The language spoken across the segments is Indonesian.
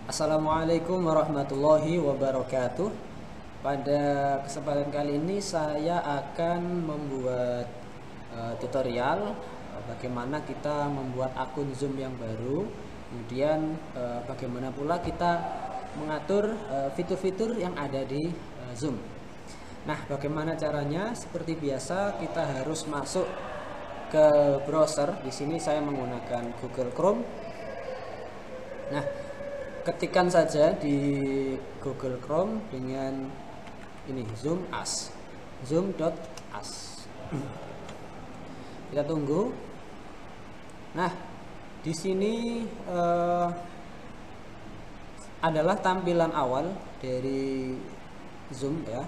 Assalamualaikum warahmatullahi wabarakatuh. Pada kesempatan kali ini saya akan membuat tutorial bagaimana kita membuat akun Zoom yang baru. Kemudian bagaimana pula kita mengatur fitur-fitur yang ada di Zoom. Nah, bagaimana caranya? Seperti biasa kita harus masuk ke browser. Di sini saya menggunakan Google Chrome. Nah, ketikkan saja di Google Chrome dengan ini zoom.us. Kita tunggu. Nah, di sini adalah tampilan awal dari Zoom ya.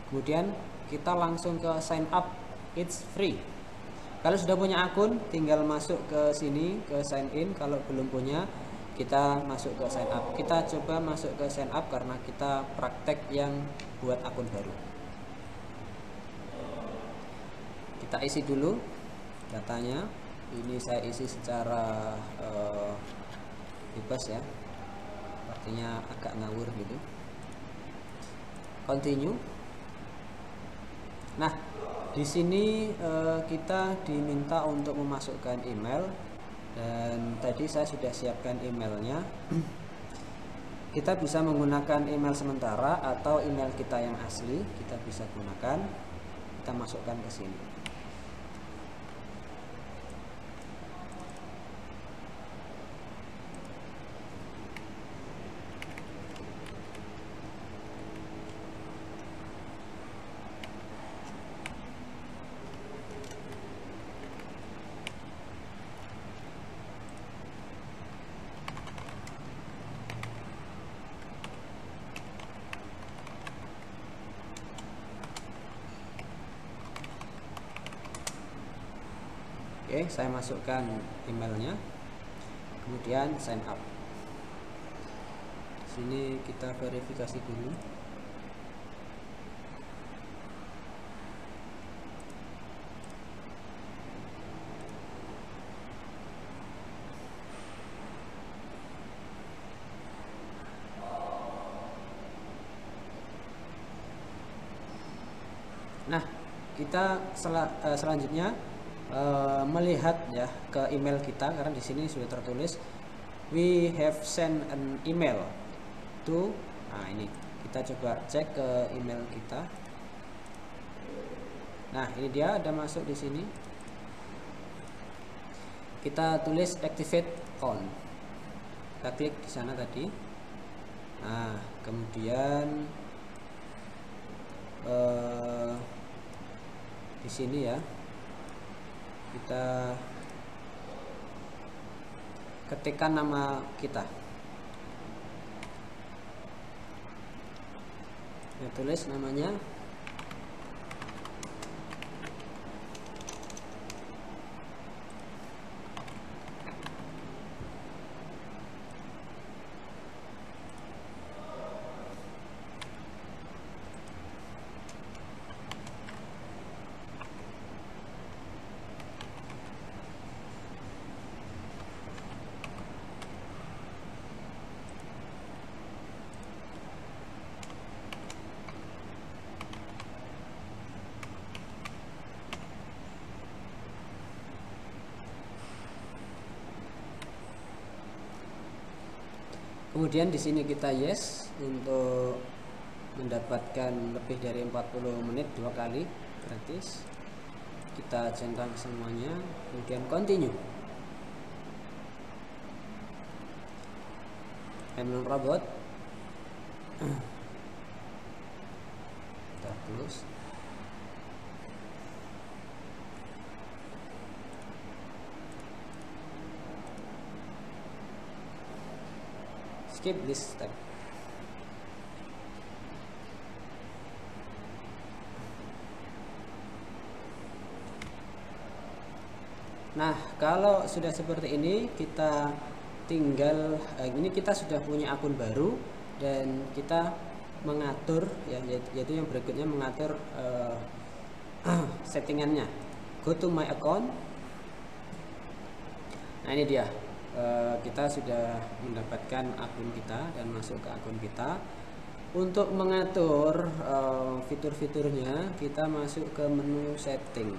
Kemudian kita langsung ke sign up, it's free. Kalau sudah punya akun, tinggal masuk ke sini ke sign in. Kalau belum punya, kita masuk ke sign up. Kita coba masuk ke sign up karena kita praktek yang buat akun baru. Kita isi dulu datanya. Ini saya isi secara bebas ya, artinya agak ngawur gitu. Continue. Nah, di sini kita diminta untuk memasukkan email. Dan tadi saya sudah siapkan emailnya. Kita bisa menggunakan email sementara atau email kita yang asli, kita bisa gunakan. Kita masukkan ke sini. Oke, saya masukkan emailnya, kemudian sign up. Di sini kita verifikasi dulu. Nah, kita selanjutnya melihat ya ke email kita, karena di sini sudah tertulis we have sent an email to. Nah, ini kita coba cek ke email kita. Nah, ini dia ada masuk di sini. Kita tulis activate account. Kita klik di sana tadi. Nah, kemudian di sini ya kita ketikkan nama kita, ya, tulis namanya. Kemudian di sini kita yes untuk mendapatkan lebih dari 40 menit 2 kali gratis. Kita centang semuanya, kemudian continue. Email robot. Kita close. Skip this step. Nah, kalau sudah seperti ini, kita tinggal ini kita sudah punya akun baru dan kita mengatur ya, yaitu yang berikutnya mengatur settingannya. Go to my account. Nah, ini dia kita sudah mendapatkan akun kita dan masuk ke akun kita. Untuk mengatur fitur-fiturnya, kita masuk ke menu setting.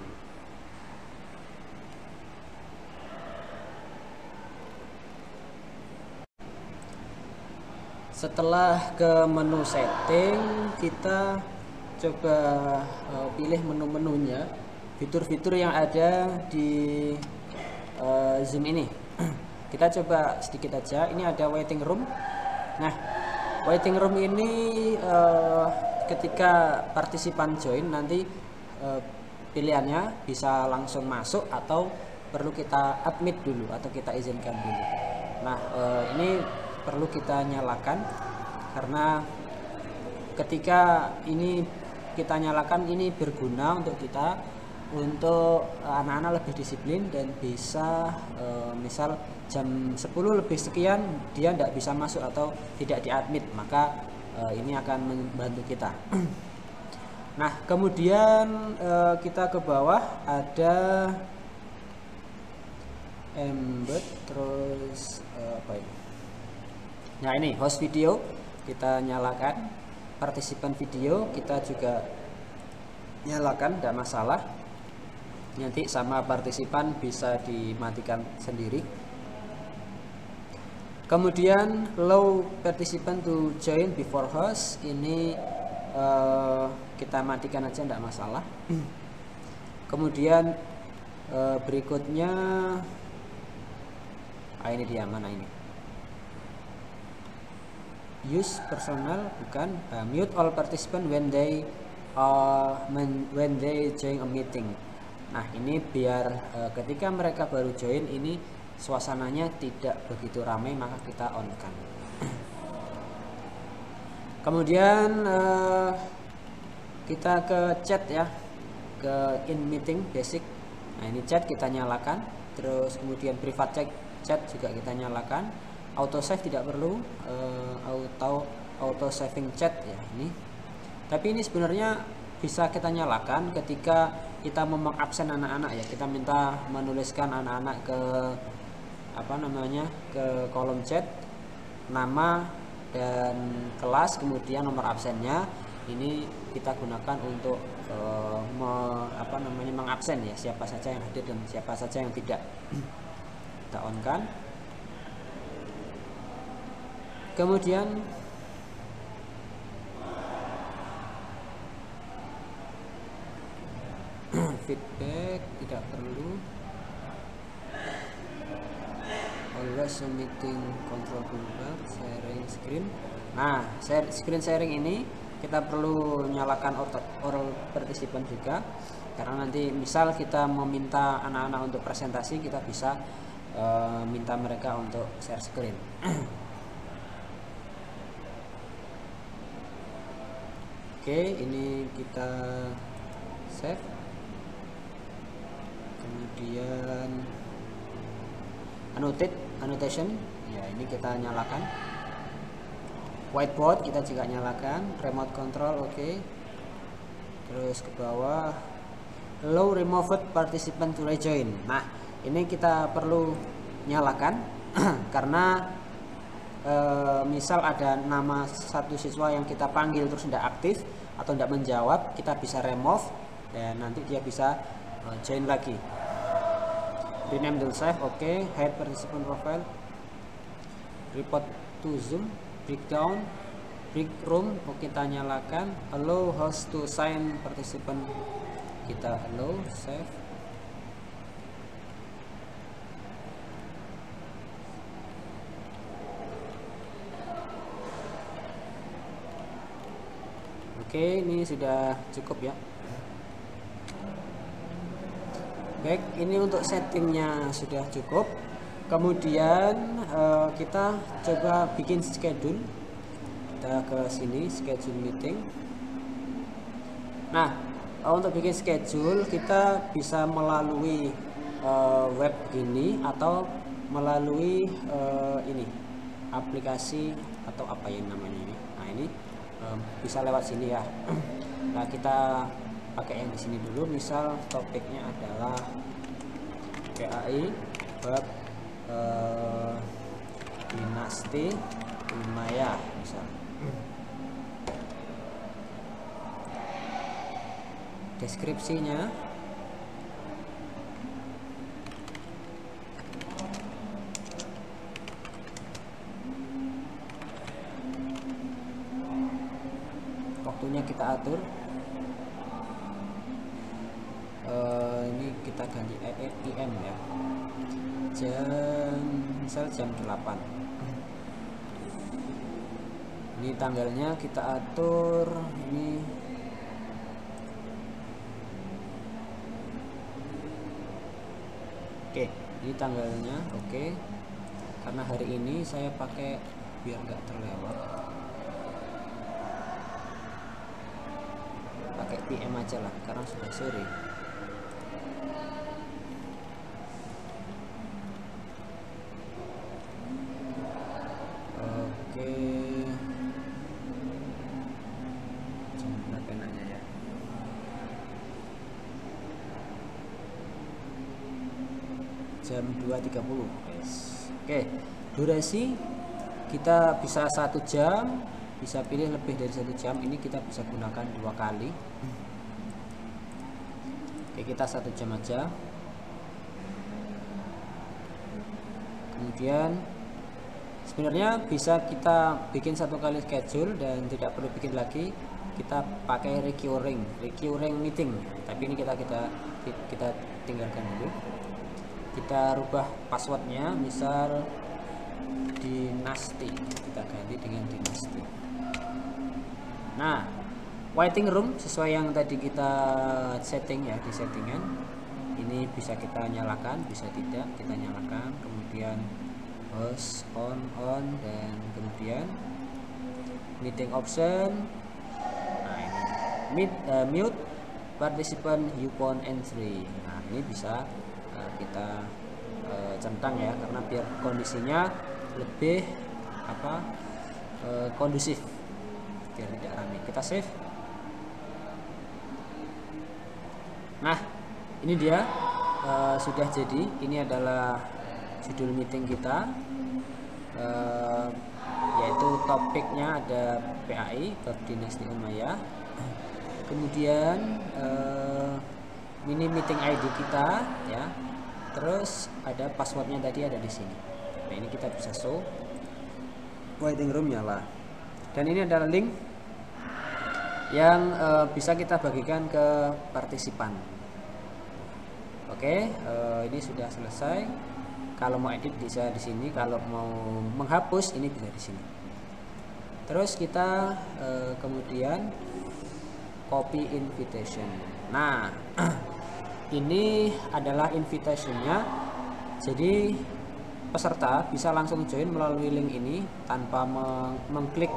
Setelah ke menu setting, kita coba pilih menu-menunya, fitur-fitur yang ada di Zoom ini. Kita coba sedikit aja. Ini ada waiting room. Nah, waiting room ini ketika partisipan join nanti pilihannya bisa langsung masuk atau perlu kita admit dulu atau kita izinkan dulu. Nah, ini perlu kita nyalakan karena ketika ini kita nyalakan, ini berguna untuk kita, untuk anak-anak lebih disiplin dan bisa misal jam 10 lebih sekian dia tidak bisa masuk atau tidak diadmit, maka ini akan membantu kita. Nah, kemudian kita ke bawah ada embed, terus apa ini? Nah, ini host video kita nyalakan, partisipan video kita juga nyalakan, tidak masalah. Nanti sama partisipan bisa dimatikan sendiri. Kemudian allow participant to join before host, ini kita matikan aja, tidak masalah. Kemudian berikutnya ini dia, mana ini, use personal, bukan, mute all participant when they join a meeting. Nah, ini biar ketika mereka baru join ini suasananya tidak begitu ramai, maka kita on kan. Kemudian kita ke chat ya, ke in meeting basic. Nah, ini chat kita nyalakan, terus kemudian private chat juga kita nyalakan. Auto save tidak perlu, auto saving chat ya ini. Tapi ini sebenarnya bisa kita nyalakan ketika kita mau mengabsen anak-anak ya. Kita minta menuliskan anak-anak ke ke kolom chat, nama dan kelas, kemudian nomor absennya. Ini kita gunakan untuk mengabsen ya, siapa saja yang hadir dan siapa saja yang tidak. Kita on kan. Kemudian feedback tidak perlu, always meeting control toolbar, sharing screen. Nah, screen sharing ini kita perlu nyalakan all participant juga, karena nanti misal kita meminta anak-anak untuk presentasi, kita bisa minta mereka untuk share screen. Oke, ini kita save. Kemudian annotation ya, ini kita nyalakan. Whiteboard kita juga nyalakan. Remote control oke. Terus ke bawah allow removed participant to rejoin. Nah, ini kita perlu nyalakan karena misal ada nama satu siswa yang kita panggil terus tidak aktif atau tidak menjawab, kita bisa remove dan nanti dia bisa join lagi. Rename dan save oke. Hide participant profile, report to Zoom, breakdown, break room kita nyalakan. Allow host to sign participant kita allow, save. Oke, ini sudah cukup ya. Baik, ini untuk settingnya sudah cukup. Kemudian kita coba bikin schedule. Kita ke sini, schedule meeting. Nah, untuk bikin schedule kita bisa melalui web ini atau melalui ini aplikasi atau apa ya namanya ini. Nah, ini bisa lewat sini ya. Nah, kita pakai yang di sini dulu. Misal topiknya adalah PAI bab dinasti Umayyah misal. Deskripsinya waktunya kita atur, ini kita ganti IM ya, misal jam 8. Ini tanggalnya kita atur, ini oke, ini tanggalnya oke. Karena hari ini saya pakai biar nggak terlewat, pakai PM aja lah karena sudah sore. Oke, jam berapa enaknya ya? Jam 2.30. Oke, durasi kita bisa 1 jam, bisa pilih lebih dari 1 jam. Ini kita bisa gunakan 2 kali. Oke, kita 1 jam aja. Kemudian sebenarnya bisa kita bikin 1 kali schedule dan tidak perlu bikin lagi. Kita pakai recurring meeting, tapi ini kita tinggalkan dulu. Kita rubah passwordnya, misal dinasti, kita ganti dengan dinasti. Nah, waiting room sesuai yang tadi kita setting ya, di settingan ini bisa kita nyalakan, bisa tidak kita nyalakan. Kemudian host on, dan kemudian meeting option. Nah, ini mute participant viewpoint entry. Nah, ini bisa kita centang ya, karena biar kondisinya lebih kondusif, biar tidak ramai. Kita save. Nah, ini dia sudah jadi. Ini adalah judul meeting kita, yaitu topiknya ada PAI, Bab Dinasti Umayyah. Kemudian ini meeting ID kita ya. Terus ada passwordnya tadi ada di sini. Nah, ini kita bisa show. Waiting room nyala. Dan ini adalah link yang bisa kita bagikan ke partisipan. Oke, ini sudah selesai. Kalau mau edit bisa di sini, kalau mau menghapus ini bisa di sini. Terus kita kemudian copy invitation. Nah, ini adalah invitationnya. Jadi peserta bisa langsung join melalui link ini tanpa mengklik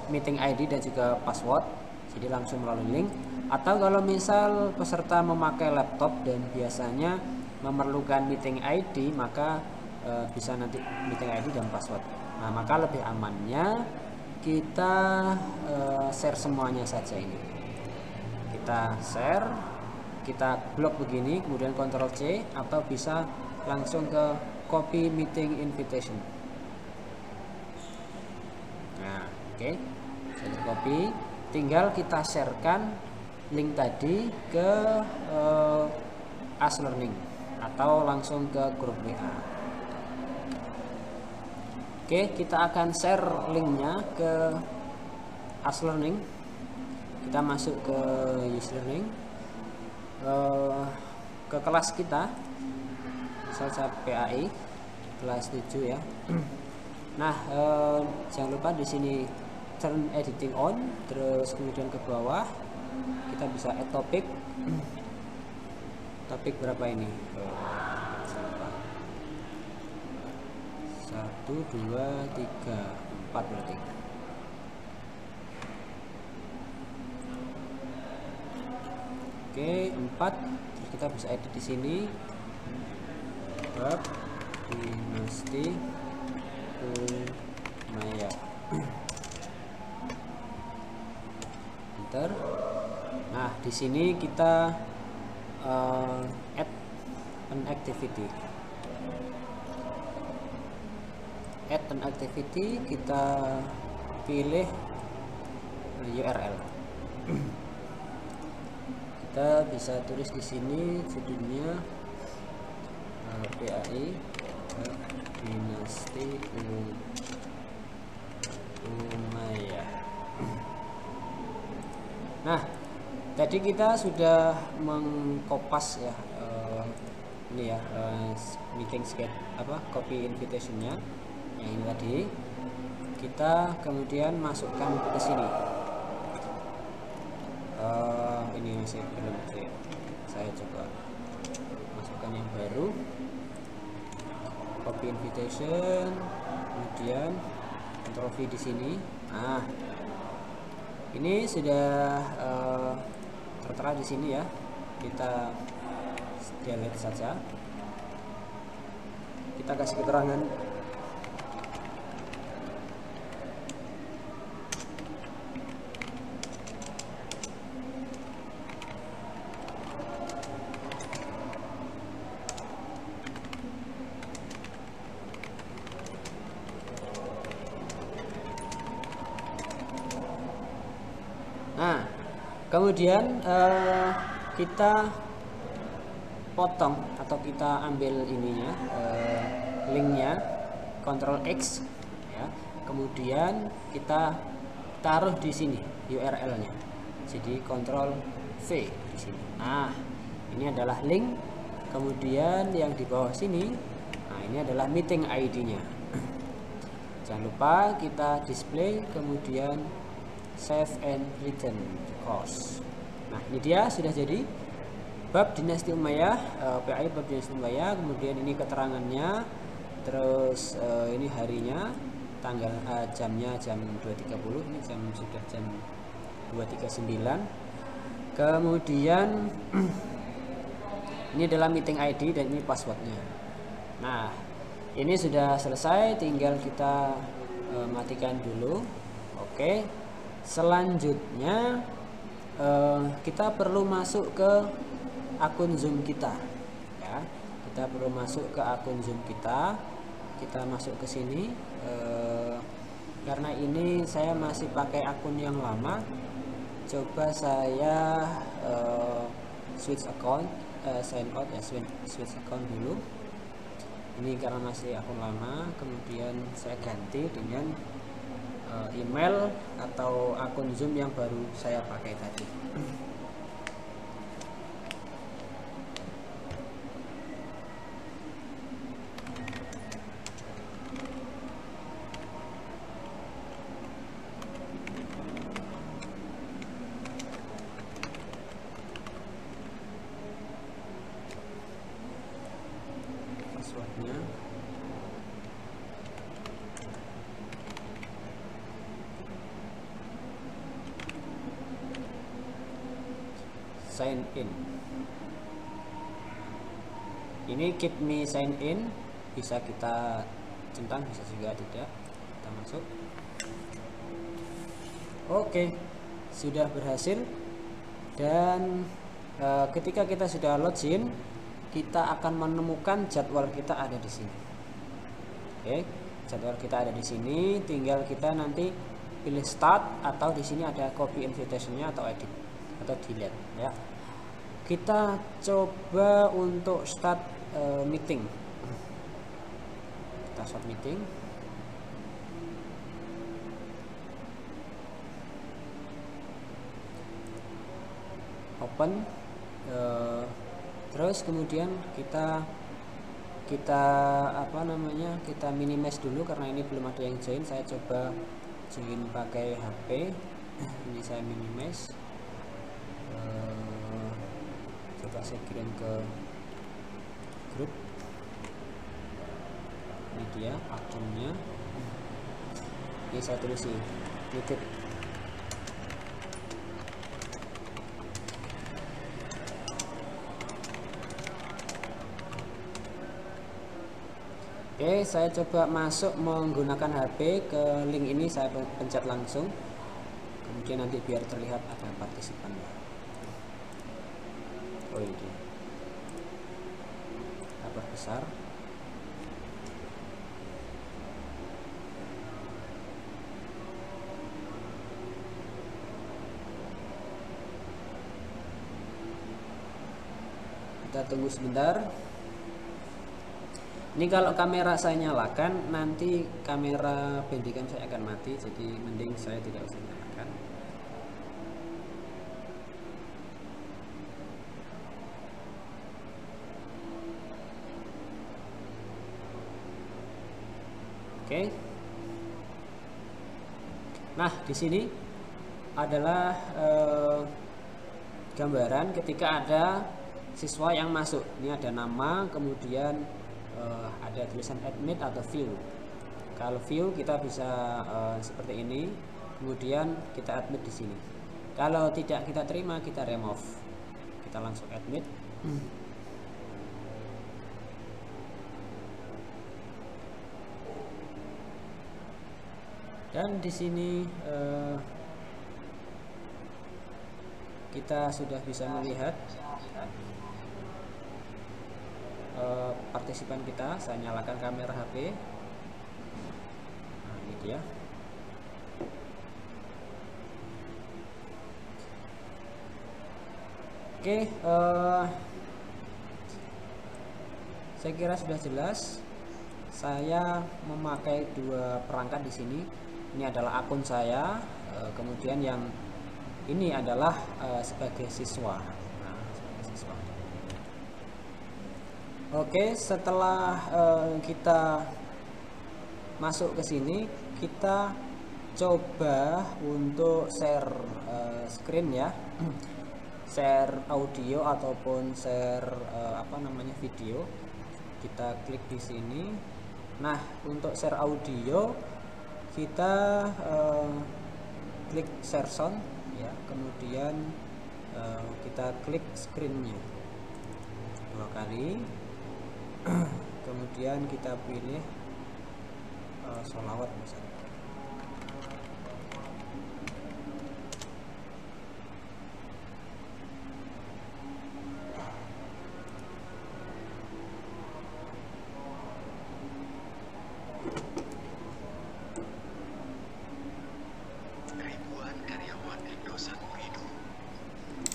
meeting ID dan juga password. Jadi langsung melalui link. Atau kalau misal peserta memakai laptop dan biasanya memerlukan meeting ID, maka bisa nanti meeting ID dan password. Nah, maka lebih amannya kita share semuanya saja ini. Kita share, kita blok begini, kemudian Ctrl C, atau bisa langsung ke copy meeting invitation. Nah, oke, saya copy, tinggal kita sharekan link tadi ke As Learning atau langsung ke grup WA. Oke, kita akan share linknya ke As Learning. Kita masuk ke Use Learning, ke kelas kita, misal saya PAI kelas 7 ya. Nah, jangan lupa di sini turn editing on, terus kemudian ke bawah kita bisa add topik. Topik berapa ini? 1, 2, 3, 4 berarti. Oke, 4. Terus kita bisa edit di sini. Bab Dinasti Umayyah. Enter. Nah, di sini kita add an activity. add an activity, kita pilih URL. Kita bisa tulis di sini judulnya PAI Dinasti Umayyah. Nah, tadi kita sudah mengkopas ya, ini ya, meeting schedule copy invitationnya yang ini tadi. Kita kemudian masukkan ke sini. Ini masih belum sih, saya coba masukkan yang baru, copy invitation, kemudian Ctrl V di sini. Nah, ini sudah tertera di sini ya, kita delete saja, kita kasih keterangan kemudian kita potong atau kita ambil ininya, linknya, Ctrl X ya, kemudian kita taruh di sini URL-nya, jadi Ctrl V di sini. Nah, ini adalah link, kemudian yang di bawah sini, nah ini adalah meeting ID-nya. Jangan lupa kita display, kemudian save and return course. Nah, ini dia sudah jadi bab Dinasti Umayyah, PAI bab Dinasti Umayyah. Kemudian ini keterangannya, terus ini harinya, tanggal jamnya jam 2.30, ini sudah jam 2.39. Kemudian ini adalah meeting ID dan ini passwordnya. Nah, ini sudah selesai, tinggal kita matikan dulu. Oke. Selanjutnya kita perlu masuk ke akun Zoom kita ya. Kita perlu masuk ke akun Zoom kita. Kita masuk ke sini, karena ini saya masih pakai akun yang lama. Coba saya switch account, sign out ya, switch account dulu. Ini karena masih akun lama, kemudian saya ganti dengan email atau akun Zoom yang baru saya pakai tadi. Passwordnya sign in. Ini keep me sign in, bisa kita centang, bisa juga tidak. Kita masuk. Oke, sudah berhasil. Dan ketika kita sudah login, kita akan menemukan jadwal kita ada di sini. Oke, jadwal kita ada di sini. Tinggal kita nanti pilih start, atau di sini ada copy invitationnya, atau edit atau delete ya. Kita coba untuk start meeting. Kita start meeting. Open. Terus kemudian kita kita minimize dulu karena ini belum ada yang join. Saya coba join pakai HP. Ini saya minimize. Coba saya kirim ke grup. Ini dia akunnya. Ini saya tulis sih titip. Oke, saya coba masuk menggunakan HP ke link ini, saya pencet langsung. Kemudian nanti biar terlihat ada partisipannya. Oh ini kabar besar. Kita tunggu sebentar. Ini kalau kamera saya nyalakan, nanti kamera Bandicam saya akan mati, jadi mending saya tidak usah nyalakan. Oke. Nah, di sini adalah gambaran ketika ada siswa yang masuk. Ini ada nama, kemudian ada tulisan admit atau view. Kalau view kita bisa seperti ini, kemudian kita admit di sini. Kalau tidak kita terima, kita remove. Kita langsung admit. Dan di sini kita sudah bisa melihat partisipan kita. Saya nyalakan kamera HP. Nah, ini dia. Oke, saya kira sudah jelas. Saya memakai dua perangkat di sini. Ini adalah akun saya, kemudian yang ini adalah sebagai siswa. Nah, sebagai siswa. Oke, setelah kita masuk ke sini, kita coba untuk share screen ya, share audio ataupun share video. Kita klik di sini. Nah, untuk share audio kita klik share sound ya, kemudian kita klik screennya 2 kali. Kemudian kita pilih sholawat misalnya. Ribuan karyawan Indosat Uridu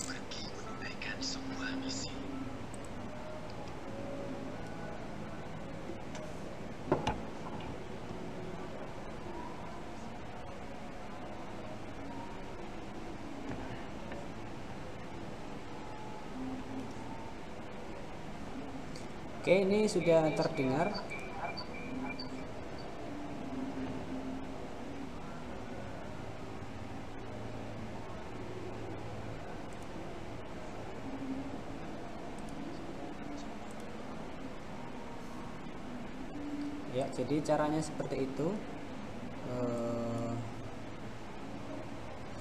pergi menunaikan sebuah misi. Oke, ini sudah terdengar. Ya, jadi caranya seperti itu.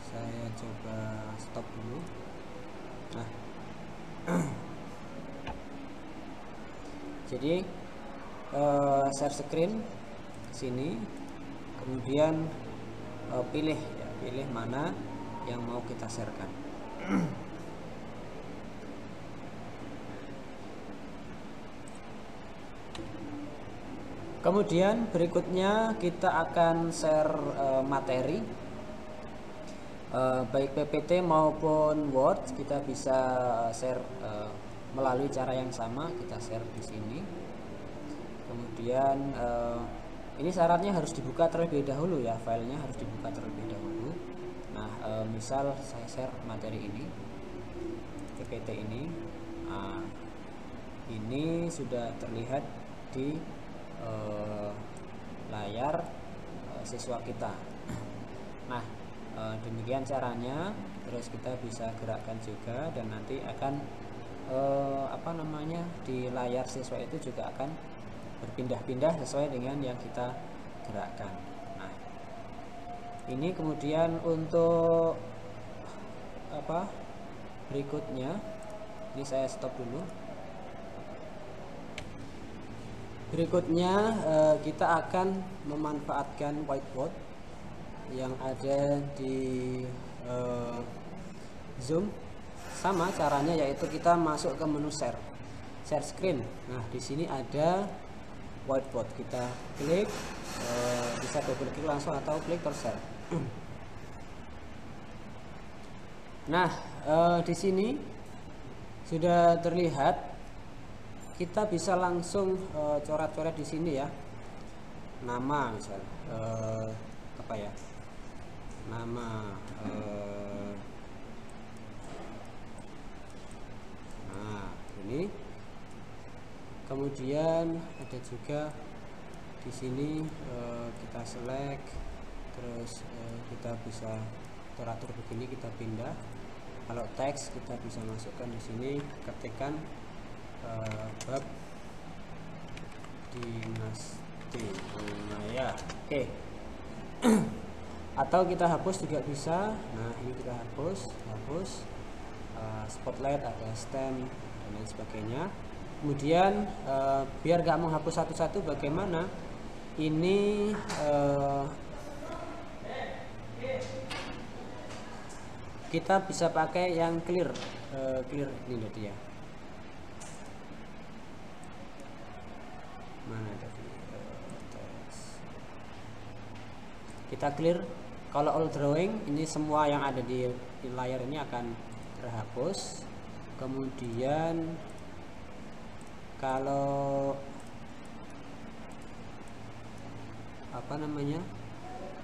Saya coba stop dulu. Nah, jadi share screen sini, kemudian pilih mana yang mau kita sharekan. Kemudian berikutnya kita akan share materi, baik PPT maupun Word. Kita bisa share melalui cara yang sama, kita share di sini. Kemudian ini syaratnya harus dibuka terlebih dahulu ya, filenya harus dibuka terlebih dahulu. Nah, misal saya share materi ini, PPT ini. Nah, ini sudah terlihat di layar siswa kita. Nah, demikian caranya. Terus kita bisa gerakkan juga, dan nanti akan di layar siswa itu juga akan berpindah-pindah sesuai dengan yang kita gerakkan. Nah, ini kemudian untuk berikutnya, ini saya stop dulu. Berikutnya kita akan memanfaatkan whiteboard yang ada di Zoom. Sama caranya, yaitu kita masuk ke menu share screen. Nah, di sini ada whiteboard, kita klik, bisa double klik langsung atau klik tershare. Nah, di sini sudah terlihat kita bisa langsung coret-coret di sini ya, nama misal apa ya, nama nah ini. Kemudian ada juga di sini kita select, terus kita bisa teratur begini, kita pindah. Kalau teks kita bisa masukkan di sini, ketikkan bab dinasti Umayyah. Oke. Atau kita hapus juga bisa. Nah ini kita hapus spotlight, ada stem dan lain sebagainya. Kemudian biar gak menghapus satu-satu, bagaimana ini kita bisa pakai yang clear ini loh dia. Mana tadi kita clear. Kalau all drawing ini semua yang ada di layar ini akan terhapus. Kemudian kalau apa namanya,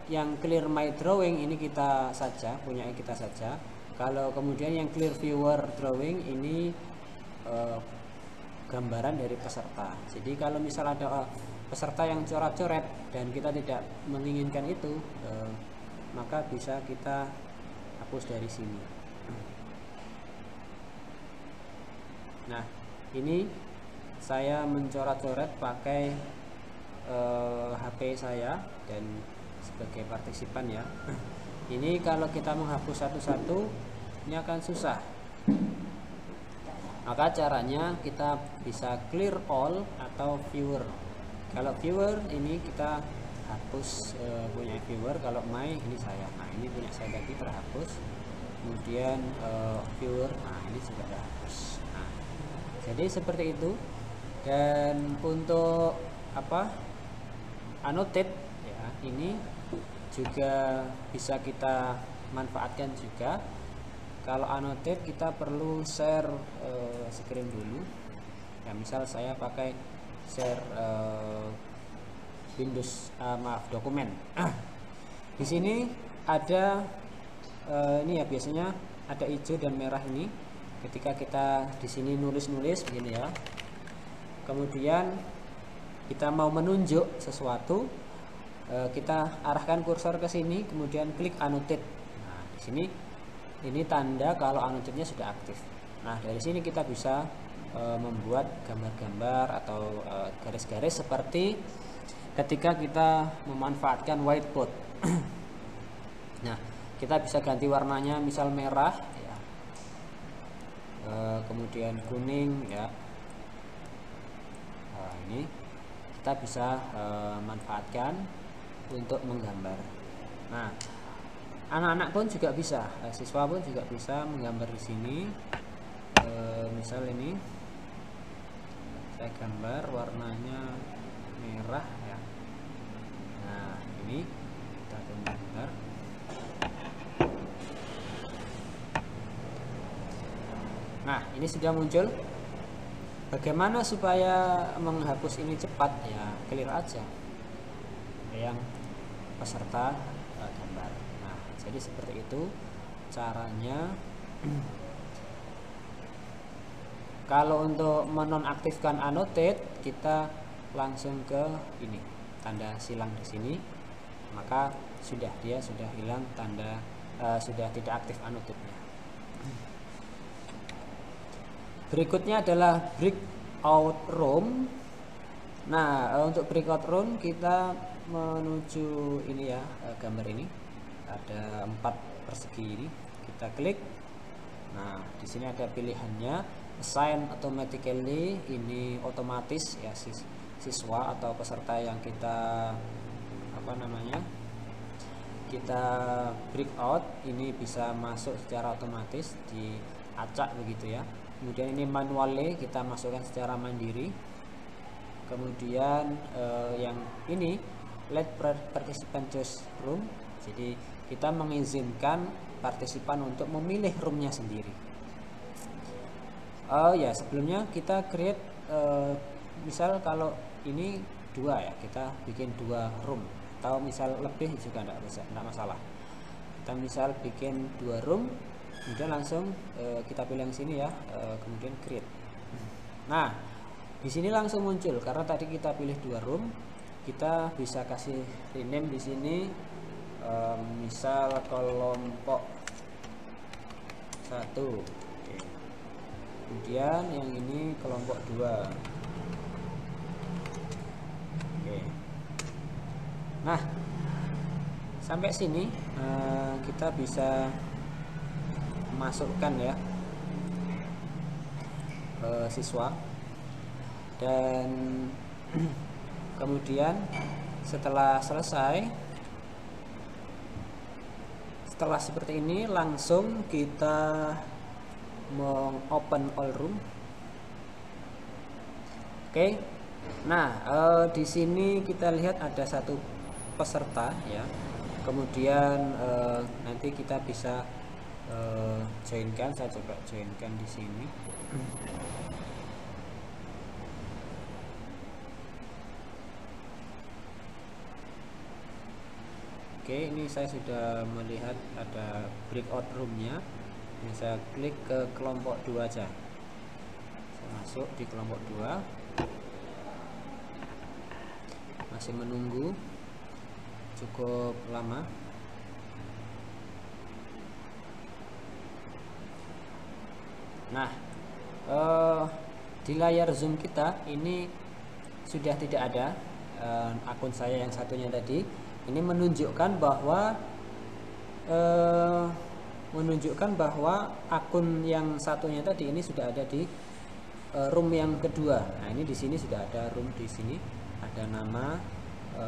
yang clear my drawing ini kita saja, punya kita saja. Kalau kemudian yang clear viewer drawing ini gambaran dari peserta. Jadi kalau misal ada peserta yang coret-coret dan kita tidak menginginkan itu, maka bisa kita hapus dari sini. Nah ini saya mencoret-coret pakai HP saya dan sebagai partisipan ya. Ini kalau kita menghapus satu-satu ini akan susah. Maka caranya kita bisa clear all atau viewer. Kalau viewer ini kita hapus punya viewer, kalau my ini saya. Nah ini punya saya tadi terhapus. Kemudian viewer, nah ini juga terhapus. Nah, jadi seperti itu. Dan untuk apa, annotate ya, ini juga bisa kita manfaatkan juga. Kalau annotate kita perlu share screen dulu ya, misal saya pakai share Windows dokumen. Di sini ada ini ya, biasanya ada hijau dan merah ini ketika kita di sini nulis-nulis begini ya. Kemudian kita mau menunjuk sesuatu, kita arahkan kursor ke sini, kemudian klik annotate. Nah, di sini ini tanda kalau annotate-nya sudah aktif. Nah, dari sini kita bisa membuat gambar-gambar atau garis-garis seperti ketika kita memanfaatkan whiteboard. Nah, kita bisa ganti warnanya, misal merah ya, kemudian kuning ya. Ini kita bisa manfaatkan untuk menggambar. Nah, anak-anak pun juga bisa, siswa pun juga bisa menggambar di sini. Misal ini saya gambar warnanya merah ya. Nah ini kita gambar. Nah ini sudah muncul. Bagaimana supaya menghapus ini cepat ya, clear aja yang peserta gambar. Nah jadi seperti itu caranya. Kalau untuk menonaktifkan annotate, kita langsung ke ini tanda silang di sini, maka dia sudah hilang tanda sudah tidak aktif annotate-nya. Berikutnya adalah breakout room. Nah, untuk breakout room kita menuju ini ya, gambar ini ada 4 persegi ini, kita klik. Nah, di sini ada pilihannya assign automatically, ini otomatis ya, siswa atau peserta yang kita kita breakout ini bisa masuk secara otomatis, diacak begitu ya. Kemudian ini manually, kita masukkan secara mandiri. Kemudian yang ini let participant choose room, jadi kita mengizinkan partisipan untuk memilih roomnya sendiri. Oh ya, sebelumnya kita create misal kalau ini 2 ya, kita bikin 2 room, atau misal lebih juga enggak masalah. Kita misal bikin 2 room, kemudian langsung kita pilih yang sini ya, kemudian create. Nah, di sini langsung muncul karena tadi kita pilih 2 room. Kita bisa kasih rename di sini, misal kelompok 1. Oke. Kemudian yang ini kelompok 2. Oke. Nah, sampai sini kita bisa masukkan ya siswa, dan kemudian setelah selesai, setelah seperti ini langsung kita open all room. Oke. Nah, di sini kita lihat ada 1 peserta ya. Kemudian nanti kita bisa joinkan. Saya coba joinkan di sini. Oke, ini saya sudah melihat ada breakout roomnya. Ini saya klik ke kelompok 2 aja. Saya masuk di kelompok 2. Masih menunggu cukup lama. Nah, di layar Zoom kita ini sudah tidak ada akun saya yang satunya tadi. Ini menunjukkan bahwa akun yang satunya tadi ini sudah ada di room yang kedua. Nah, ini di sini sudah ada room, di sini ada nama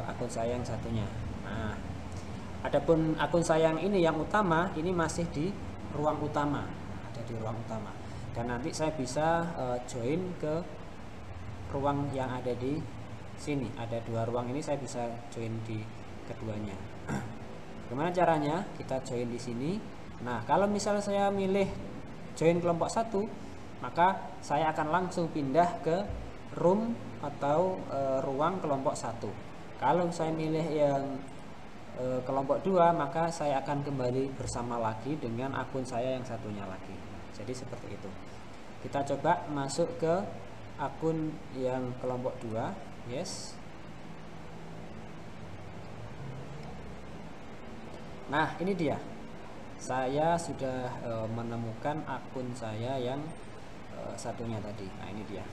akun saya yang satunya. Nah, adapun akun saya yang ini yang utama ini masih di ruang utama, ada di ruang utama. Dan nanti saya bisa join ke ruang yang ada di sini. Ada 2 ruang ini, saya bisa join di keduanya. Gimana caranya? Kita join di sini. Nah, kalau misalnya saya milih join kelompok 1, maka saya akan langsung pindah ke room atau ruang kelompok 1. Kalau saya milih yang kelompok 2, maka saya akan kembali bersama lagi dengan akun saya yang satunya lagi. Jadi seperti itu. Kita coba masuk ke akun yang kelompok 2. Yes. Nah, ini dia. Saya sudah menemukan akun saya yang satunya tadi. Nah, ini dia.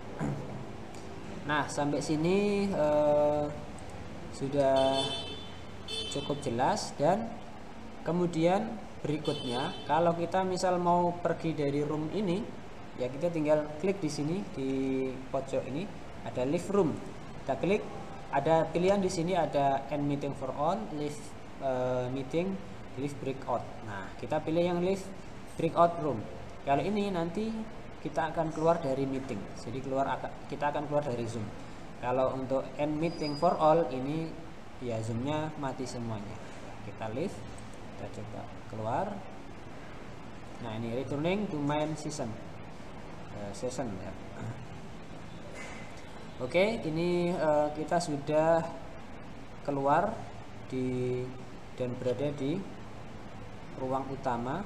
Nah, sampai sini sudah cukup jelas. Dan kemudian berikutnya, kalau kita misal mau pergi dari room ini, ya kita tinggal klik di sini di pojok ini ada leave room. Kita klik, ada pilihan di sini ada end meeting for all, leave meeting, leave breakout. Nah, kita pilih yang leave breakout room. Kalau ini nanti kita akan keluar dari meeting, jadi kita akan keluar dari Zoom. Kalau untuk end meeting for all ini ya Zoomnya mati semuanya. Kita leave, kita coba keluar. Nah, ini returning to main session ya. Oke, ini kita sudah keluar dan berada di ruang utama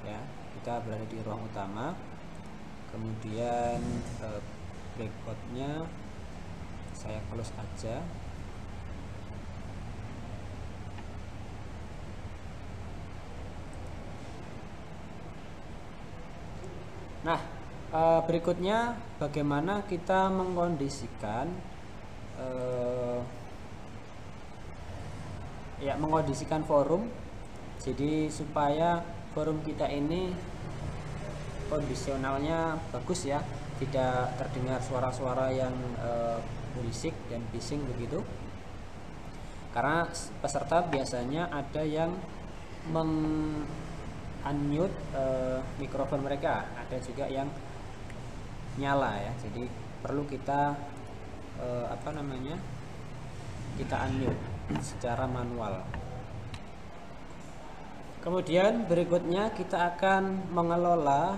ya. Kita berada di ruang utama. Kemudian breakoutnya saya close aja. Nah, berikutnya bagaimana kita mengkondisikan mengkondisikan forum. Jadi supaya forum kita ini kondisionalnya bagus ya, tidak terdengar suara-suara yang berisik dan bising begitu. Karena peserta biasanya ada yang unmute mikrofon mereka, ada juga yang nyala ya. Jadi perlu kita kita unmute secara manual. Kemudian berikutnya kita akan mengelola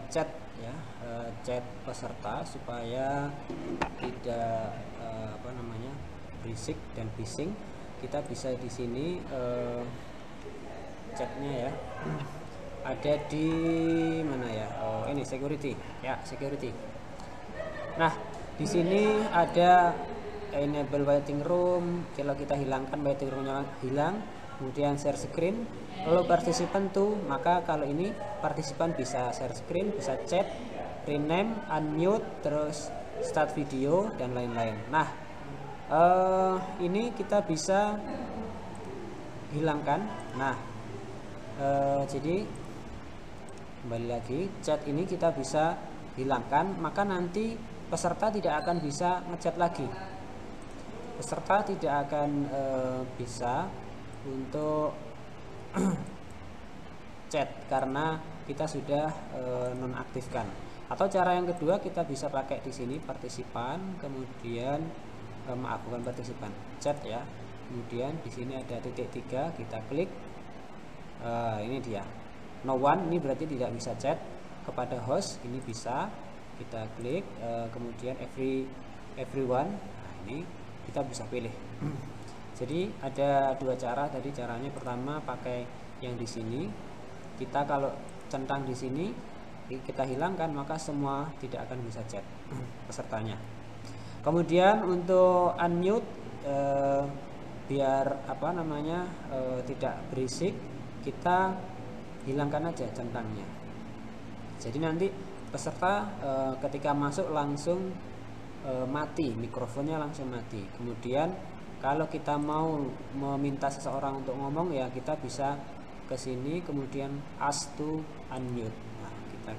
chat ya, chat peserta supaya tidak berisik dan bising. Kita bisa di sini chatnya ya, ada di mana ya? Oh, ini security ya, security. Nah, di sini ada enable waiting room. Kalau kita hilangkan waiting roomnya hilang, kemudian share screen, lalu participant tuh, maka kalau ini partisipan bisa share screen, bisa chat, rename, unmute, terus start video dan lain-lain. Nah, ini kita bisa hilangkan. Nah, jadi kembali lagi, chat ini kita bisa hilangkan, maka nanti peserta tidak akan bisa ngechat lagi. Peserta tidak akan bisa untuk chat karena kita sudah nonaktifkan. Atau cara yang kedua, kita bisa pakai di sini partisipan, kemudian bukan partisipan, chat ya. Kemudian di sini ada titik 3, kita klik. Ini dia. No one, ini berarti tidak bisa chat kepada host. Ini bisa kita klik, kemudian everyone. Nah, ini kita bisa pilih. Jadi ada dua cara tadi. Caranya pertama pakai yang di sini. Kita kalau centang di sini kita hilangkan, maka semua tidak akan bisa chat pesertanya. Kemudian untuk unmute, biar tidak berisik, kita hilangkan aja centangnya. Jadi nanti peserta ketika masuk langsung mati, mikrofonnya langsung mati. Kemudian kalau kita mau meminta seseorang untuk ngomong, ya kita bisa ke sini, kemudian ask to unmute. Nah, kita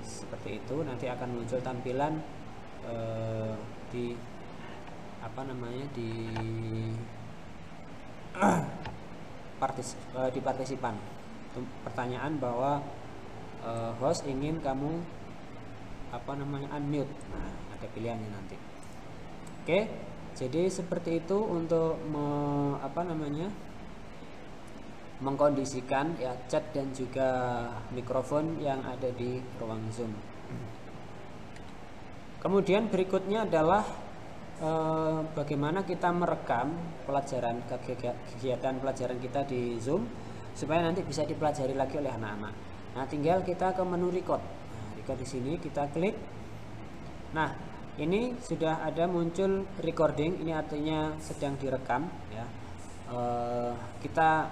seperti itu, nanti akan muncul tampilan di partisipan pertanyaan bahwa host ingin kamu unmute. Nah, ada pilihannya nanti. Oke, jadi seperti itu untuk mengkondisikan ya chat dan juga mikrofon yang ada di ruang Zoom. Kemudian berikutnya adalah bagaimana kita merekam kegiatan pelajaran kita di Zoom supaya nanti bisa dipelajari lagi oleh anak-anak. Nah, tinggal kita ke menu record. Nah, record di sini kita klik. Nah, ini sudah ada muncul recording, ini artinya sedang direkam ya. Kita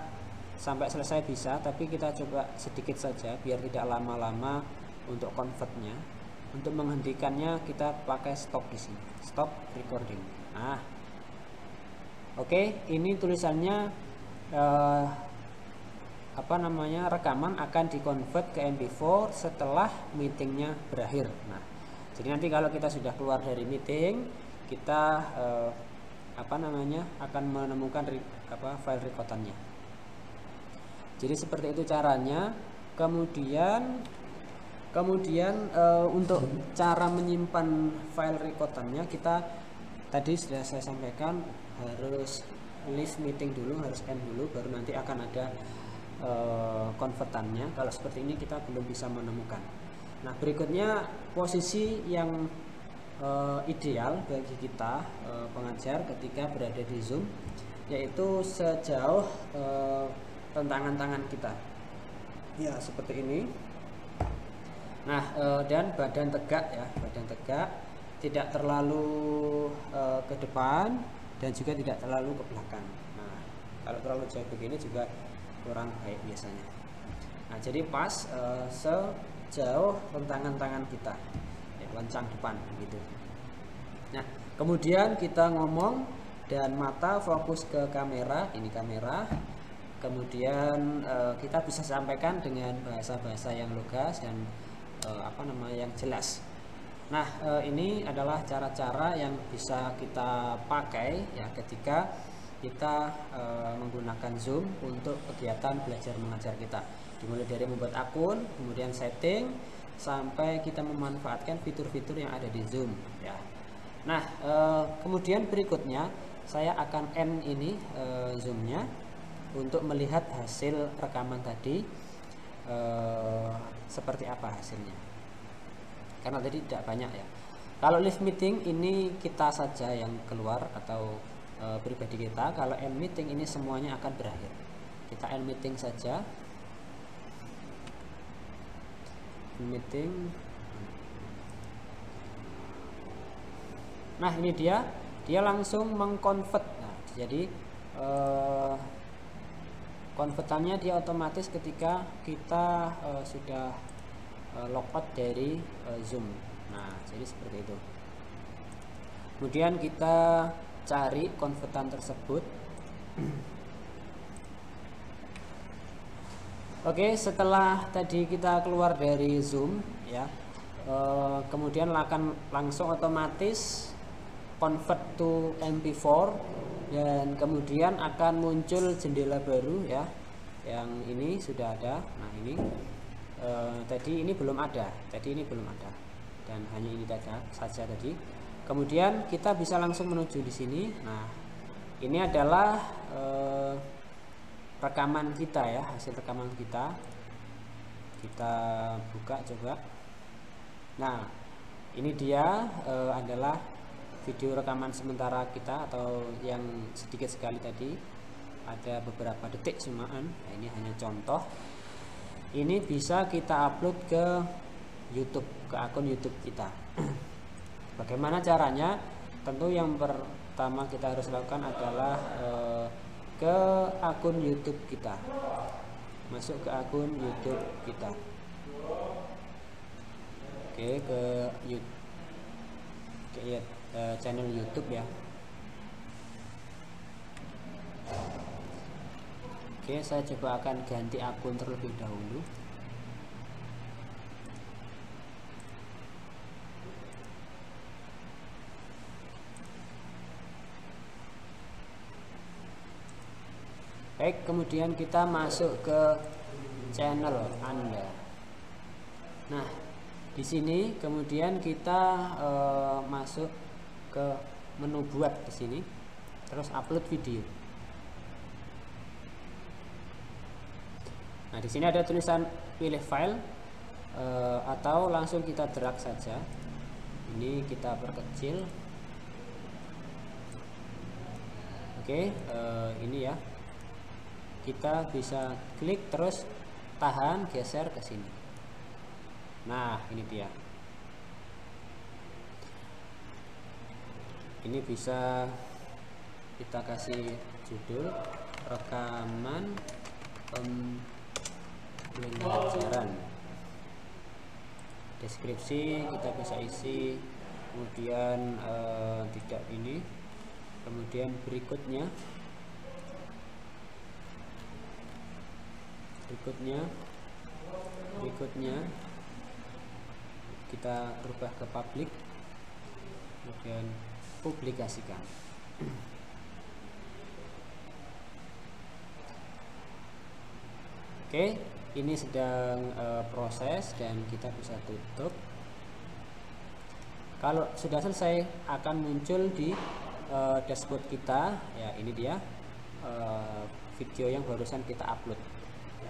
sampai selesai bisa, tapi kita coba sedikit saja biar tidak lama-lama untuk convertnya. Untuk menghentikannya kita pakai stop di sini, stop recording. Nah, oke, ini tulisannya rekaman akan dikonvert ke MP4 setelah meetingnya berakhir. Nah, jadi nanti kalau kita sudah keluar dari meeting, kita akan menemukan file recordannya. Jadi seperti itu caranya. Kemudian untuk cara menyimpan file recordannya, kita tadi sudah saya sampaikan harus leave meeting dulu, harus end dulu, baru nanti akan ada konvertannya. Kalau seperti ini kita belum bisa menemukan. Nah, berikutnya posisi yang ideal bagi kita pengajar ketika berada di Zoom, yaitu sejauh rentangan tangan kita ya, seperti ini. Nah, dan badan tegak ya, badan tegak, tidak terlalu ke depan dan juga tidak terlalu ke belakang. Nah, kalau terlalu jauh begini juga kurang baik biasanya. Nah, jadi pas sejauh rentangan tangan kita ya, lencang depan gitu. Nah, kemudian kita ngomong dan mata fokus ke kamera, ini kamera. Kemudian kita bisa sampaikan dengan bahasa-bahasa yang lugas dan yang jelas. Nah, ini adalah cara-cara yang bisa kita pakai ya ketika kita menggunakan Zoom untuk kegiatan belajar mengajar kita. Dimulai dari membuat akun, kemudian setting, sampai kita memanfaatkan fitur-fitur yang ada di Zoom ya. Nah, kemudian berikutnya saya akan end ini Zoom-nya untuk melihat hasil rekaman tadi seperti apa hasilnya. karena tadi tidak banyak ya. Kalau live meeting ini kita saja yang keluar atau pribadi kita. Kalau end meeting ini semuanya akan berakhir. Kita end meeting saja. End meeting. Nah ini dia langsung mengconvert. Nah, jadi konvertannya dia otomatis ketika kita sudah logout dari Zoom. Nah jadi seperti itu. Kemudian kita cari konvertan tersebut. Oke, setelah tadi kita keluar dari Zoom ya, kemudian akan langsung otomatis convert to MP4 dan kemudian akan muncul jendela baru ya, yang ini sudah ada. Nah ini tadi ini belum ada, dan hanya ini saja tadi. Kemudian kita bisa langsung menuju di sini. Nah ini adalah rekaman kita ya, hasil rekaman kita buka coba. Nah ini dia adalah video rekaman sementara kita, atau yang sedikit sekali tadi, ada beberapa detik cumaan. Nah, ini hanya contoh. Ini bisa kita upload ke YouTube, ke akun YouTube kita. Bagaimana caranya? Tentu yang pertama kita harus lakukan adalah ke akun YouTube kita, masuk ke akun YouTube kita. Oke, ke YouTube, channel YouTube ya. Oke, saya coba akan ganti akun terlebih dahulu. Baik, kemudian kita masuk ke channel Anda. Nah, di sini kemudian kita masuk ke menu buat di sini, terus upload video. Nah, di sini ada tulisan pilih file atau langsung kita drag saja. Ini kita perkecil. Oke, ini ya. Kita bisa klik terus tahan, geser ke sini. Nah, ini dia. Ini bisa kita kasih judul rekaman pembelajaran. Deskripsi kita bisa isi, kemudian tidak ini, kemudian berikutnya kita rubah ke publik, kemudian publikasikan. Oke, ini sedang proses dan kita bisa tutup. Kalau sudah selesai akan muncul di dashboard kita ya. Ini dia video yang barusan kita upload.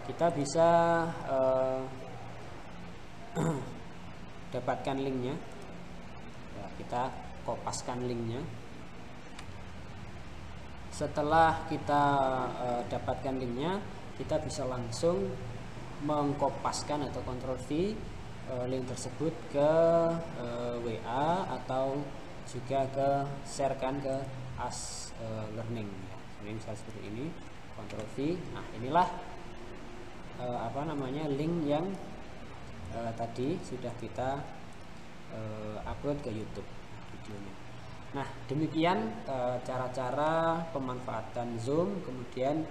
Kita bisa dapatkan linknya ya, kita kopaskan linknya. Setelah kita dapatkan linknya, kita bisa langsung mengkopaskan atau Ctrl V link tersebut ke WA atau juga ke sharekan ke As Learning ya. Ini misal seperti ini, Ctrl V. Nah, inilah link yang tadi sudah kita upload ke YouTube videonya. Nah, demikian cara-cara pemanfaatan Zoom, kemudian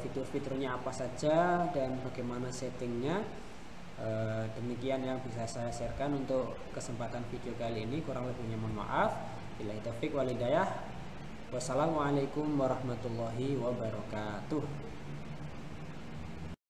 fitur-fiturnya apa saja dan bagaimana settingnya. Demikian yang bisa saya sharekan untuk kesempatan video kali ini. Kurang lebihnya mohon maaf. Billahi taufiq wal hidayah. Wassalamualaikum warahmatullahi wabarakatuh.